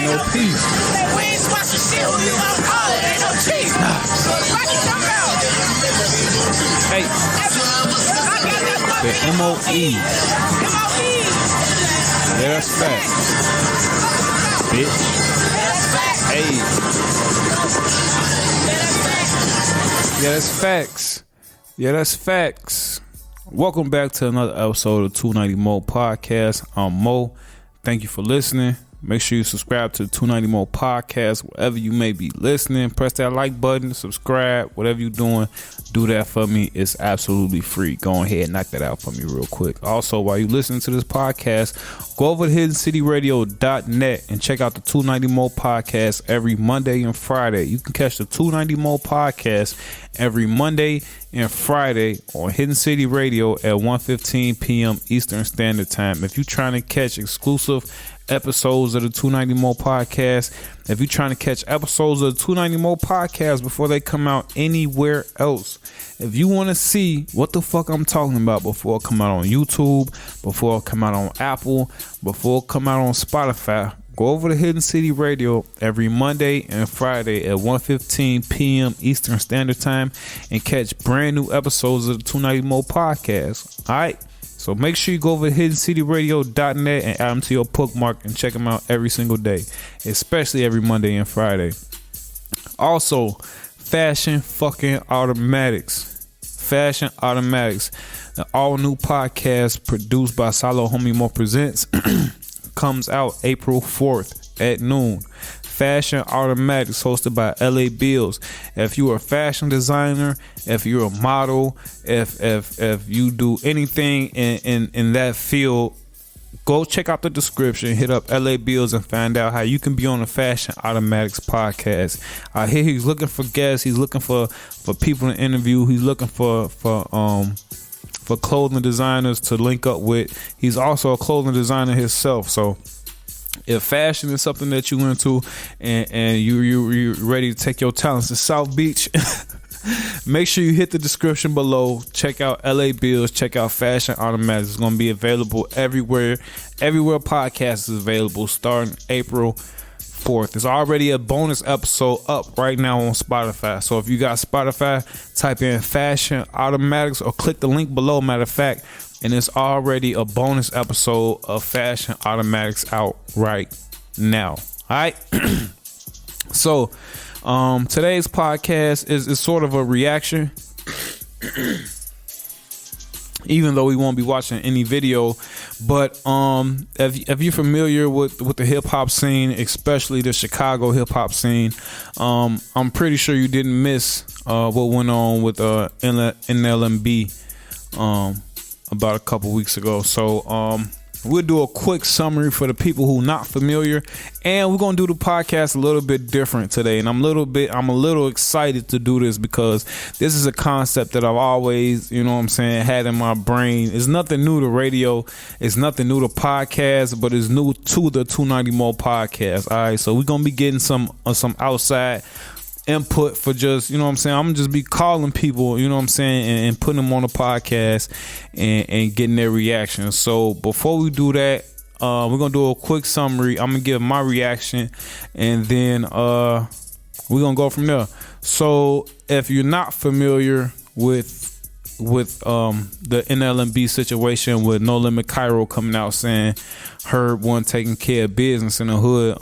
ain't no peace. We ain't squashing shit, who you gonna call it? Ain't no cheese. Hey, the MOE. Yeah, that's facts. Bitch. Hey. Yeah, that's facts. Yeah, that's facts. Welcome back to another episode of 290 Mo Podcast. I'm Mo. Thank you for listening. Make sure you subscribe to the 290 Mo Podcast wherever you may be listening. Press that like button, subscribe, whatever you're doing, do that for me. It's absolutely free. Go ahead and knock that out for me real quick. Also, while you listening to this podcast, go over to hiddencityradio.net and check out the 290 Mo Podcast every Monday and Friday. You can catch the 290 Mo Podcast every Monday and Friday on Hidden City Radio at 1:15 p.m. Eastern Standard Time. If you're trying to catch exclusive episodes of the 290 Mo Podcast, if you're trying to catch episodes of the 290 Mo Podcast before they come out anywhere else, if you want to see what the fuck I'm talking about before it come out on YouTube, before it come out on Apple, before it come out on Spotify, go over to Hidden City Radio every Monday and Friday at 1:15 p.m. Eastern Standard Time and catch brand new episodes of the 290 Mo Podcast. All right? So make sure you go over to hiddencityradio.net and add them to your bookmark and check them out every single day, especially every Monday and Friday. Also, Fashion fucking Automatics. Fashion Automatics, the all-new podcast produced by Salo, Hommie Mo Presents, comes out April 4th at noon. Fashion Automatics, hosted by LA Bills. If you're a fashion designer, if you're a model, if you do anything in that field, go check out the description, hit up LA Bills and find out how you can be on the Fashion Automatics podcast. I hear he's looking for guests, he's looking for people to interview, he's looking for clothing designers to link up with. He's also a clothing designer himself, so if fashion is something that you into and you're ready to take your talents to South Beach, make sure you hit the description below. Check out LA Bills. Check out Fashion Automatics. It's going to be available everywhere. Everywhere podcast is available starting April 4th. There's already a bonus episode up right now on Spotify. So if you got Spotify, type in Fashion Automatics or click the link below, matter of fact, and it's already a bonus episode of Fashion Automatics out right now. All right. So today's podcast is sort of a reaction, even though we won't be watching any video. But if you're familiar with the hip hop scene, especially the Chicago hip hop scene, I'm pretty sure you didn't miss what went on with NLMB about a couple weeks ago. So we'll do a quick summary for the people who not familiar, and we're gonna do the podcast a little bit different today. And I'm a little excited to do this because this is a concept that I've always, had in my brain. It's nothing new to radio, it's nothing new to podcasts, but it's new to the 290 Mo Podcast. All right, so we're gonna be getting some outside input for just, I'm gonna just be calling people, and putting them on the podcast and getting their reactions. So before we do that, we're gonna do a quick summary. I'm gonna give my reaction and then we're gonna go from there. So if you're not familiar with the NLMB situation with NLMB Kyro coming out saying Herb wasn't taking care of business in the hood,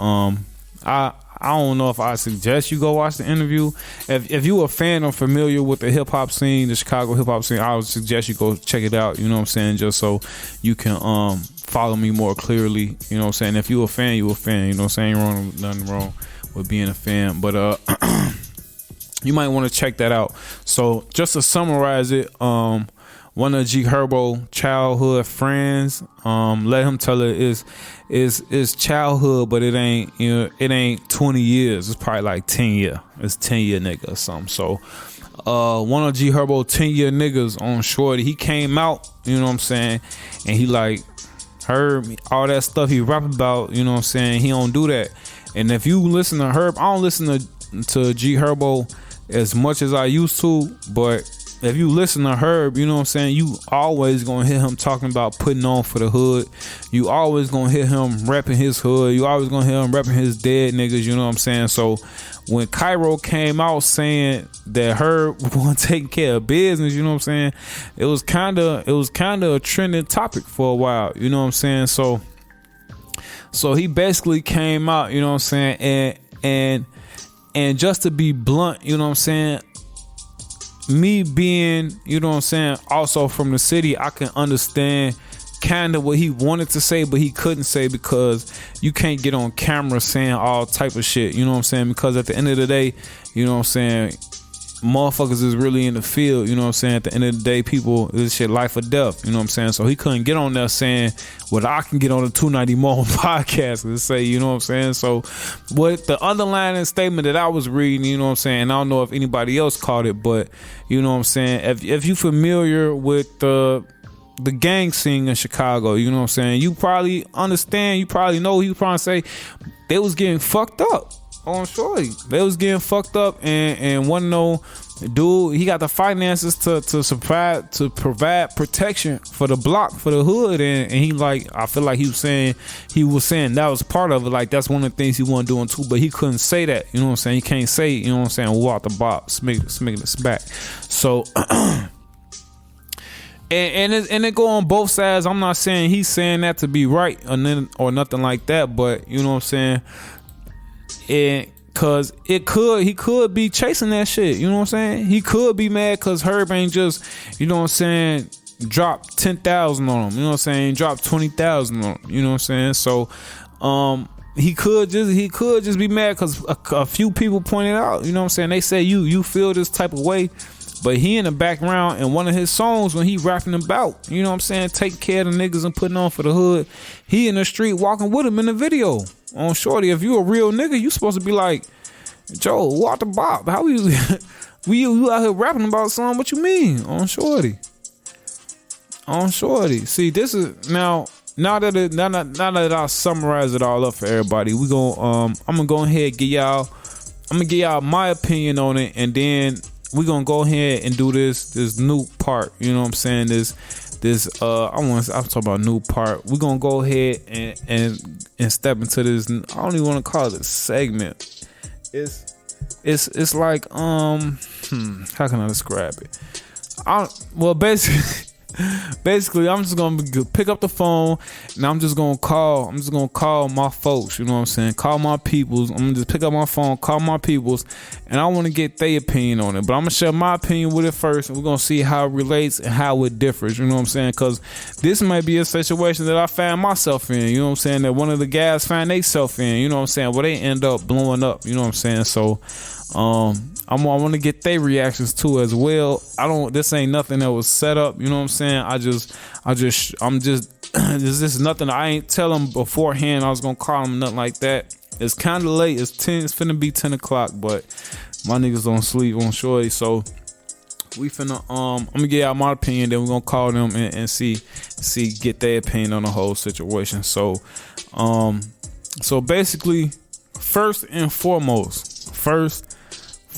I don't know if I suggest you go watch the interview. If you a fan or familiar with the hip hop scene, the Chicago hip hop scene, I would suggest you go check it out. Just so you can follow me more clearly. If you a fan, you a fan. Nothing wrong with being a fan, but you might want to check that out. So just to summarize it, one of G Herbo childhood friends, let him tell it is childhood, but it ain't 20 years. It's probably like 10 year. It's 10-year nigga or something. So one of G Herbo 10-year niggas on Shorty, he came out, and he like Herb, all that stuff he rap about, he don't do that. And if you listen to Herb, I don't listen to G Herbo as much as I used to, but if you listen to Herb, you know what I'm saying, you always gonna hear him talking about putting on for the hood. You always gonna hear him repping his hood. You always gonna hear him repping his dead niggas, you know what I'm saying? So when Kyro came out saying that Herb wasn't taking care of business, you know what I'm saying, it was kinda a trending topic for a while, you know what I'm saying? So he basically came out, you know what I'm saying, and just to be blunt, you know what I'm saying, me being, you know what I'm saying, also from the city, I can understand kind of what he wanted to say, but he couldn't say because you can't get on camera saying all type of shit, you know what I'm saying, because at the end of the day, you know what I'm saying, motherfuckers is really in the field, you know what I'm saying, at the end of the day, people, this shit life or death, you know what I'm saying, so he couldn't get on there saying what I can get on the 290 Mall podcast and say, you know what I'm saying. So what the underlying statement that I was reading, you know what I'm saying, and I don't know if anybody else caught it, but you know what I'm saying, if you familiar with the gang scene in Chicago, you know what I'm saying, you probably understand, you probably know, he probably say they was getting fucked up on shorty. They was getting fucked up, and one no dude, he got the finances to provide protection for the block, for the hood, and he, like, I feel like he was saying that was part of it, like that's one of the things he wasn't doing too, but he couldn't say that, you know what I'm saying, he can't say, you know what I'm saying, walk the box, smaking this back. So and it go on both sides. I'm not saying he's saying that to be right or nothing like that, but you know what I'm saying, cause he could be chasing that shit, you know what I'm saying, he could be mad cause Herb ain't just, you know what I'm saying, drop 10,000 on him, you know what I'm saying, drop 20,000 on him, you know what I'm saying. So he could just be mad cause a few people pointed out, you know what I'm saying, they say you feel this type of way, but he in the background in one of his songs when he rapping about, you know what I'm saying, take care of the niggas and putting on for the hood, he in the street walking with him in the video on shorty. If you a real nigga, you supposed to be like, Joe, walk the bop, how you you out here rapping about something, what you mean on shorty. See, this is now that I summarize it all up for everybody, we I'm gonna go ahead and give y'all my opinion on it, and then we're gonna go ahead and do this new part, you know what I'm saying, I'm talking about new part. We're gonna go ahead and step into this, I don't even want to call it a segment. It's like how can I describe it? Basically, I'm just gonna pick up the phone and I'm just gonna call my folks, you know what I'm saying, call my peoples. I'm gonna just pick up my phone, call my peoples, and I want to get their opinion on it, but I'm gonna share my opinion with it first, and we're gonna see how it relates and how it differs, you know what I'm saying, because this might be a situation that I found myself in, you know what I'm saying, that one of the guys found themselves in, you know what I'm saying, where they end up blowing up, you know what I'm saying. So I want to get their reactions too as well. This ain't nothing that was set up, you know what I'm saying. This is nothing. I ain't tell them beforehand I was gonna call them, nothing like that. It's kind of late. It's finna be 10 o'clock, but my niggas don't sleep on shorty. So we finna I'm gonna get out my opinion. Then we're gonna call them and see get their opinion on the whole situation. So basically, first and foremost, first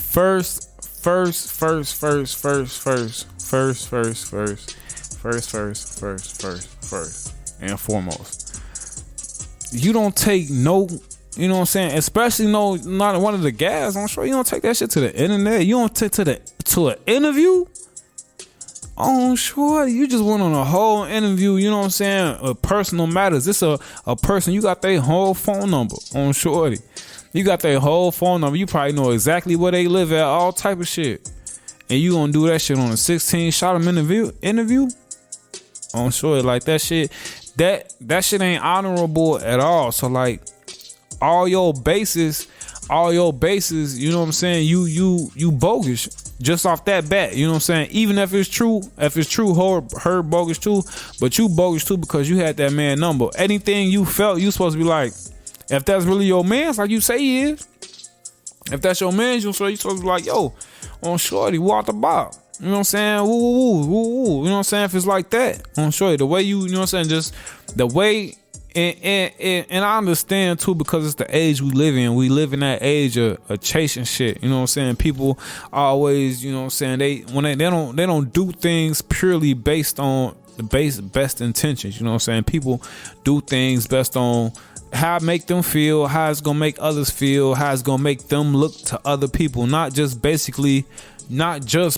and foremost, you don't take no, you know what I'm saying, especially not one of the guys, I'm sure you don't take that shit to the internet. You don't take to an interview. Oh, sure, you just went on a whole interview, you know what I'm saying, personal matters. This a person, you got their whole phone number on shorty. You got their whole phone number. You probably know exactly where they live at, all type of shit. And you gonna do that shit on a 16-shot interview? On shorty, like that shit. That shit ain't honorable at all. So like all your bases, you know what I'm saying, you bogus just off that bat, you know what I'm saying? Even if it's true, her bogus too, but you bogus too because you had that man number. Anything you felt, you supposed to be like, if that's really your man's, like you say he is, if that's your man's, you're supposed to be like, yo, on shorty, walk the bar. You know what I'm saying? Woo, woo, woo, woo, woo. You know what I'm saying? If it's like that, on shorty, the way you know what I'm saying, just the way And I understand too, because it's the age we live in. We live in that age of chasing shit. You know what I'm saying? People always, you know what I'm saying, they don't do things purely based on the best intentions. You know what I'm saying? People do things based on how it make them feel, how it's gonna make others feel, how it's gonna make them look to other people, not just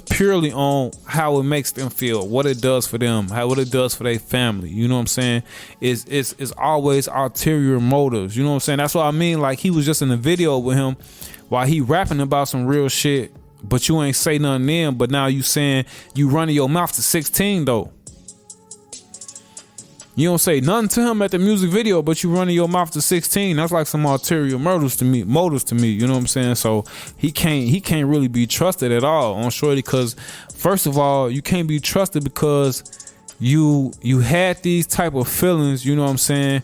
purely on how it makes them feel, what it does for them, what it does for their family. You know what I'm saying? It's always ulterior motives. You know what I'm saying? That's what I mean. Like, he was just in a video with him while he rapping about some real shit, but you ain't say nothing then, but now you saying you running your mouth to 16 though. You don't say nothing to him at the music video, but you running your mouth to 16. That's like some ulterior motives to me. You know what I'm saying? So he can't really be trusted at all on Shorty, because first of all, you can't be trusted because you had these type of feelings. You know what I'm saying?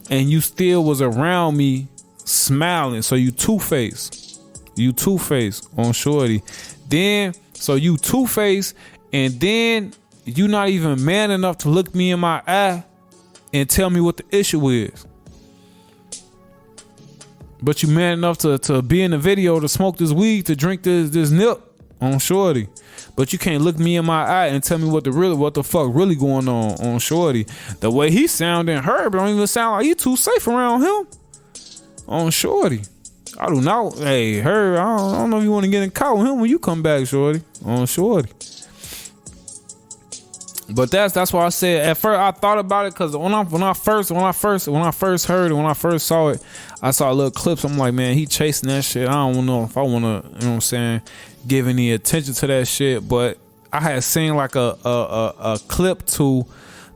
And you still was around me smiling. So you two-faced. You two-faced on Shorty. Then so you two-faced, and then you not even man enough to look me in my eye and tell me what the issue is. But you man enough to be in the video, to smoke this weed, to drink this nip on Shorty. But you can't look me in my eye and tell me what the fuck really going on Shorty. The way he sounding, Herb don't even sound like you too safe around him on Shorty. I do not. Hey, Herb, I don't know if you want to get in caught with him when you come back, Shorty, on Shorty. But that's why I said at first I thought about it, because when I first heard it, when I first saw it, I saw little clips. I'm like, man, he chasing that shit. I don't know if I want to, you know what I'm saying, give any attention to that shit. But I had seen like a clip to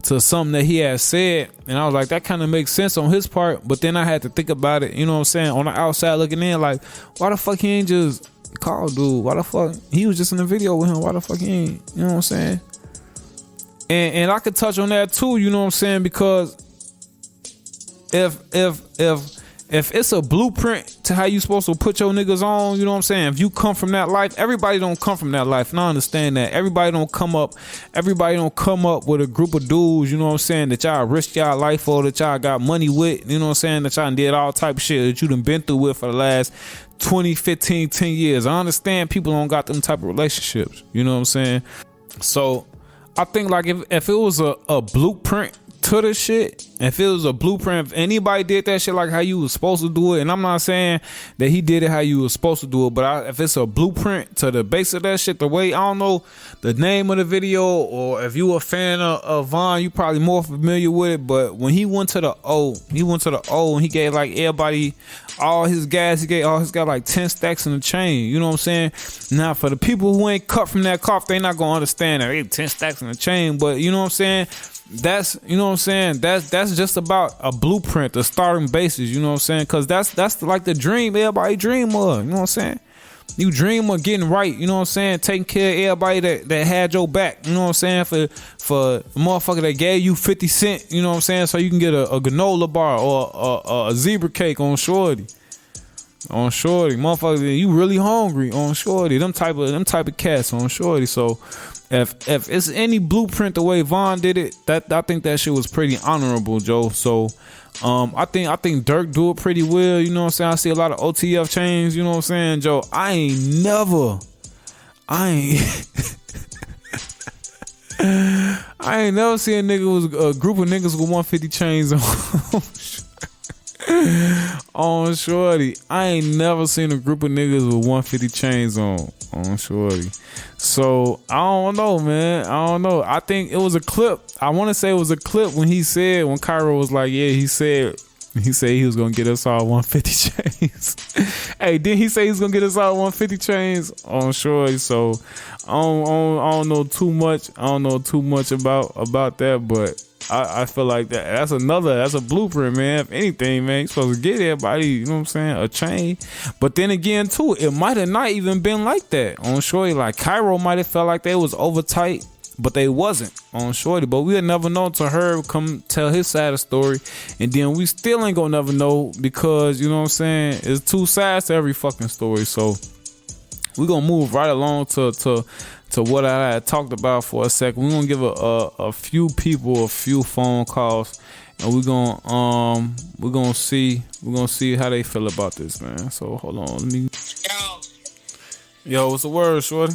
something that he had said, and I was like, that kind of makes sense on his part. But then I had to think about it, you know what I'm saying, on the outside looking in, like, why the fuck he ain't just call dude? Why the fuck he was just in the video with him? Why the fuck he ain't, you know what I'm saying? And I could touch on that too, you know what I'm saying, because if it's a blueprint to how you supposed to put your niggas on, you know what I'm saying, if you come from that life, everybody don't come from that life, and I understand that. Everybody don't come up with a group of dudes, you know what I'm saying, that y'all risk y'all life for, that y'all got money with, you know what I'm saying, that y'all did all type of shit that you done been through with for the last 20, 15, 10 years. I understand people don't got them type of relationships, you know what I'm saying. So I think like if it was a blueprint to the shit, if it was a blueprint, if anybody did that shit like how you was supposed to do it, and I'm not saying that he did it how you was supposed to do it, but if it's a blueprint to the base of that shit, the way, I don't know the name of the video, or if you a fan of Von, you probably more familiar with it, but when he went to the O and he gave like everybody all his gas, he gave all his guys like 10 stacks in the chain, you know what I'm saying? Now for the people who ain't cut from that cloth, they not gonna understand that they 10 stacks in the chain, but you know what I'm saying? That's, you know what I'm saying, that's just about a blueprint, the starting basis, you know what I'm saying, because that's like the dream everybody dream of, you know what I'm saying, you dream of getting right, you know what I'm saying, taking care of everybody that had your back, you know what I'm saying, for a motherfucker that gave you 50 cents, you know what I'm saying, so you can get a granola bar or a zebra cake on Shorty, motherfucker, you really hungry on Shorty, them type of cats on Shorty. So if it's any blueprint the way Von did it, that I think that shit was pretty honorable, Joe. So I think Dirk do it pretty well, you know what I'm saying. I see a lot of OTF chains, you know what I'm saying, Joe. I ain't never seen a group of niggas with 150 chains on Shorty. I ain't never seen a group of niggas with 150 chains on Shorty. So I don't know, man. I don't know. I think it was a clip. I want to say it was a clip when Kyro was like, yeah, he said he was gonna get us all 150 chains. Hey, didn't he say he's gonna get us all 150 chains on Shorty? So I don't know too much. I don't know too much about that, but I feel like that's a blueprint, man. If anything, man, you're supposed to get everybody, you know what I'm saying, a chain. But then again, too, it might have not even been like that on Shorty. Like Kyro might have felt like they was over tight, but they wasn't on Shorty. But we'll never know till her come tell his side of the story, and then we still ain't gonna never know, because you know what I'm saying, it's two sides to every fucking story. So we're gonna move right along to what I had talked about for a second. We're gonna give a few people a few phone calls, and we're gonna see how they feel about this, man. So hold on, let me. Yo, what's the word, shorty?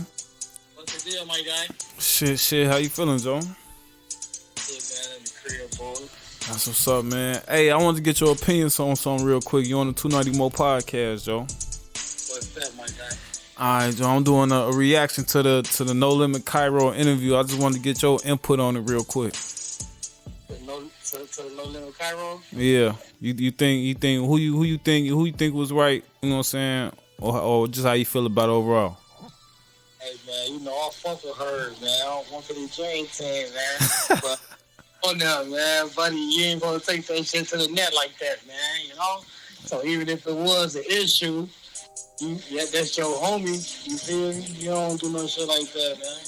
What's the deal, my guy? Shit, how you feeling, Joe? Shit, man, in the crib, boy. That's what's up, man. Hey, I wanted to get your opinions on something real quick. You on the 290 More podcast, Joe? What's that, my guy? All right, Joe. I'm doing a reaction to the NLMB Kyro interview. I just wanted to get your input on it real quick. To the NLMB Kyro? Yeah, you think who you think was right? You know what I'm saying? Or just how you feel about it overall? Hey, man, you know I fuck with her, man. I don't want to be Jane team, man. But oh no, man, buddy, you ain't gonna take that shit to the net like that, man. You know. So even if it was an issue, that's your homie. You feel me? You don't do no shit like that, man.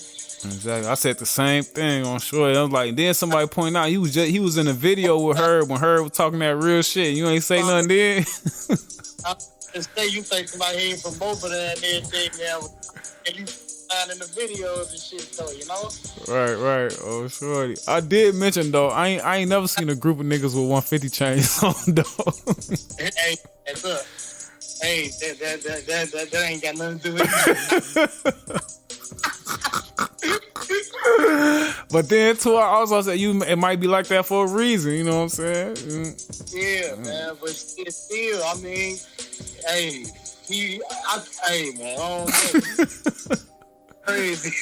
Exactly. I said the same thing on short. I was like, then somebody pointed out he was in a video with her when her was talking that real shit. You ain't say nothing then. Say you say somebody ain't from both of that and everything now, and you find in the videos and shit though, you know? Right. Oh, shorty. I did mention though, I ain't never seen a group of niggas with 150 chains on though. Hey, look. Hey, that ain't got nothing to do with it. But then too, I also said it might be like that for a reason. You know what I'm saying? Yeah, man. But still, I mean, hey, man, I don't know. Crazy.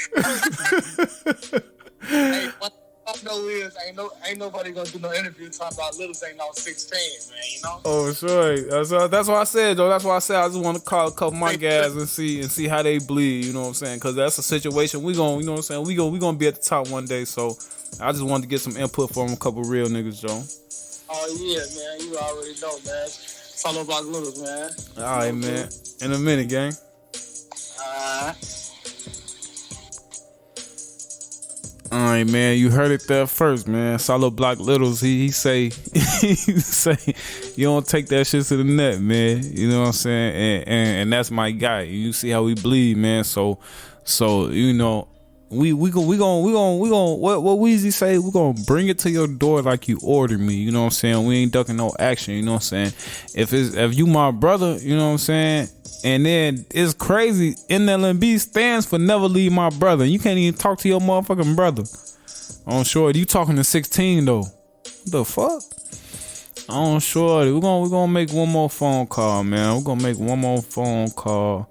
Hey, what I know is ain't nobody gonna do no interview talking about Littles ain't no 16, man. You know? Oh, sure. That's what I said, though. That's why I said I just want to call a couple of my guys and see how they bleed. You know what I'm saying? Because that's a situation you know what I'm saying. We gonna be at the top one day. So I just wanted to get some input from a couple of real niggas, Joe. Oh yeah, man. You already know, man. Salo Block Littles, man. All right, man. In a minute, gang. All right, man. You heard it there first, man. Salo Block Littles. He say you don't take that shit to the net, man. You know what I'm saying? And that's my guy. You see how we bleed, man. So you know, we gonna what Weezy say? We gonna bring it to your door like you ordered me. You know what I'm saying? We ain't ducking no action. You know what I'm saying? If you my brother, you know what I'm saying? And then it's crazy. NLMB stands for never leave my brother. You can't even talk to your motherfucking brother. I'm sure you talking to 16 though. What the fuck? I'm sure we're gonna make one more phone call, man. We're gonna make one more phone call,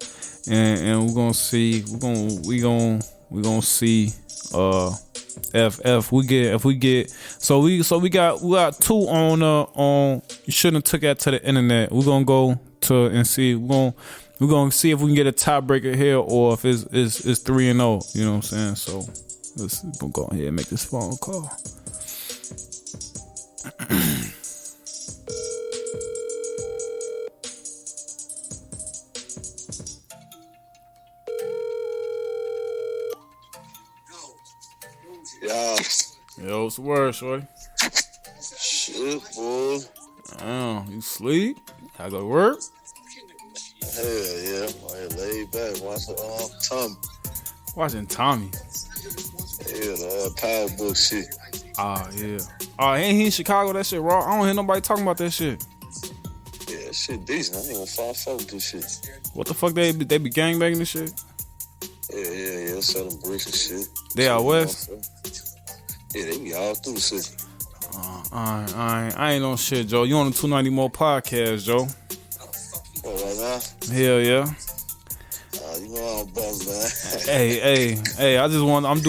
and we're gonna see. We gonna see. If we get so we got two on. You shouldn't have took that to the internet. We're gonna go to and see. We're gonna see if we can get a tiebreaker here or if it's 3-0. You know what I'm saying? So we'll go ahead and make this phone call. Yo, what's the word, shorty? Shit, boy. Oh, you sleep? I go to work? Hell yeah. I laid back watching Tommy. Watching Tommy. Yeah, the power book shit. Ah, yeah. Ain't he in Chicago? That shit raw. I don't hear nobody talking about that shit. Yeah, that shit decent. I ain't gonna fall fuck with this shit. What the fuck they be gangbanging this shit? Yeah. Selling bricks and shit. They out west? Yeah, they be all through the city. I ain't on shit, Joe. You on the 290 More podcast, Joe? Oh, right now? Hell yeah. You know I'm bummed, man. Hey. I'm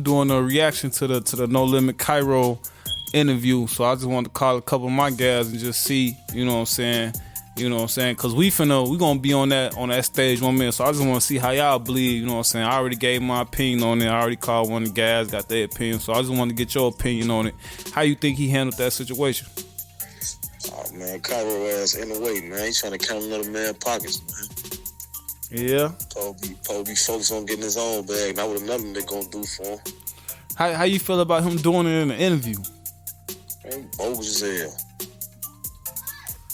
doing a reaction to the NLMB Kyro interview. So I just wanted to call a couple of my guys and just see, you know what I'm saying. You know what I'm saying? Cause we gonna be on that stage 1 minute. So I just wanna see how y'all bleed, you know what I'm saying? I already gave my opinion on it. I already called one of the guys, got their opinion. So I just wanted to get your opinion on it. How you think he handled that situation? Oh man, Kyro ass in the way, man. He trying to count another man's pockets, man. Yeah. Probably focused on getting his own bag, not what another nigga gonna do for him. How you feel about him doing it in the interview? Man, bogus as hell.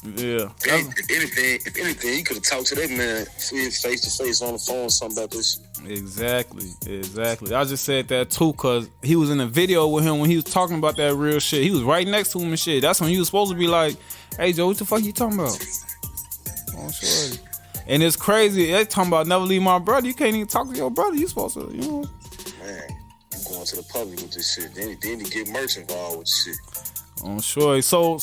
Yeah. If anything, he could have talked to that man face to face on the phone, something about this shit. Exactly. I just said that too, cause he was in a video with him when he was talking about that real shit. He was right next to him and shit. That's when he was supposed to be like, "Hey Joe, what the fuck you talking about?" Oh, sure. And it's crazy. They talking about never leave my brother. You can't even talk to your brother. You supposed to, Man, you going to the public with this shit. Then you get merch involved with shit. Oh, sure. So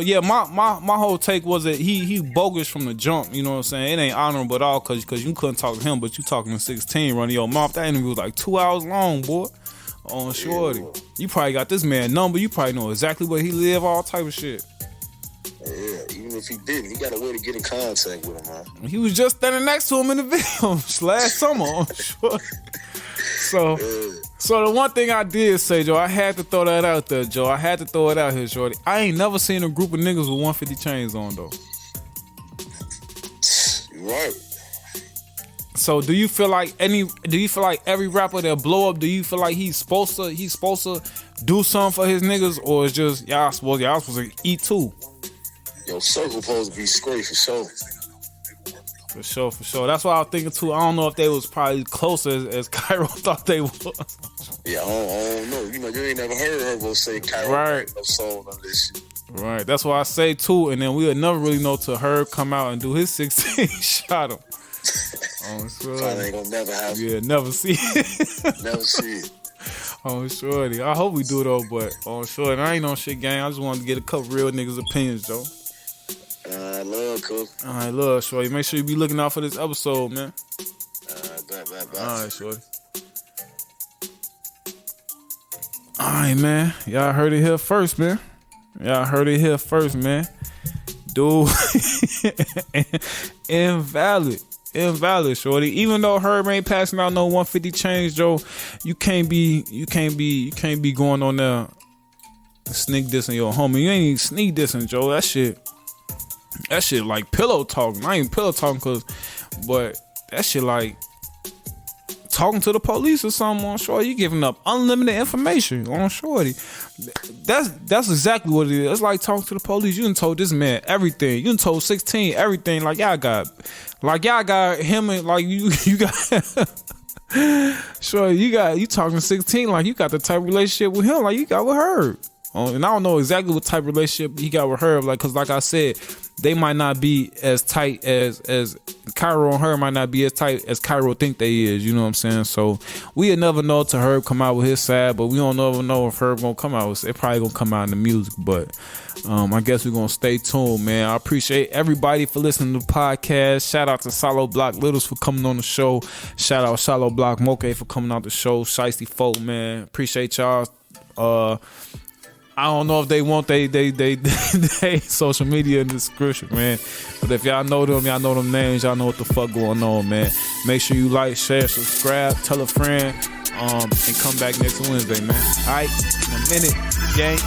yeah, my whole take was that he bogus from the jump. You know what I'm saying? It ain't honorable at all because you couldn't talk to him, but you talking to 16, running your mouth. That interview was like 2 hours long, boy. On shorty, you probably got this man number. You probably know exactly where he live, all type of shit. Yeah, even if he didn't, he got a way to get in contact with him, man. He was just standing next to him in the video last summer. On shorty. So the one thing I did say, Joe, I had to throw that out there, Joe. I had to throw it out here, shorty. I ain't never seen a group of niggas with 150 chains on, though. You're right. So do you feel like every rapper that blow up, do you feel like he's supposed to do something for his niggas, or it's just y'all supposed to eat too? Yo, circle supposed to be straight for sure. For sure. That's what I was thinking too. I don't know if they was probably close as Kyro thought they was. Yeah, I don't know. You know, you ain't never heard her say Kyro right. No soul on this shit. Right. That's what I say too. And then we'll never really know till Herb come out and do his 16 shot him. Oh, sure. Probably ain't gonna never happen. Yeah, never see it. Never see it. Oh, shorty. I hope we do though, but shorty, I ain't on shit, gang. I just wanted to get a couple real niggas' opinions, Joe. I love Cook. All right, love, shorty. Make sure you be looking out for this episode, man. Bye. All right, shorty. All right, man. Y'all heard it here first, man. Dude, invalid, shorty. Even though Herb ain't passing out no 150 chains, Joe, you can't be going on there sneak dissing your homie. You ain't even sneak dissing, Joe. That shit like pillow talking. I ain't pillow talking but that shit like talking to the police or something on shorty. You giving up unlimited information on shorty. That's exactly what it is. It's like talking to the police. You done told this man everything. You done told 16 everything. Like y'all got him and like you got sure you talking 16 like you got the type of relationship with him like you got with her. And I don't know exactly what type of relationship he got with her, like, cause like I said, they might not be as tight as Kyro and her might not be as tight as Kyro think they is. You know what I'm saying? So we'll never know till Herb come out with his side, but we don't ever know if Herb gonna come out with it. Probably gonna come out in the music, but I guess we're gonna stay tuned, man. I appreciate everybody for listening to the podcast. Shout out to Salo Block Littles for coming on the show. Shout out Salo Block Moke for coming out the show. Shiesty folk, man. Appreciate y'all. I don't know if they want they social media in the description, man. But if y'all know them names, y'all know what the fuck going on, man. Make sure you like, share, subscribe, tell a friend, and come back next Wednesday, man. All right, in a minute, gang.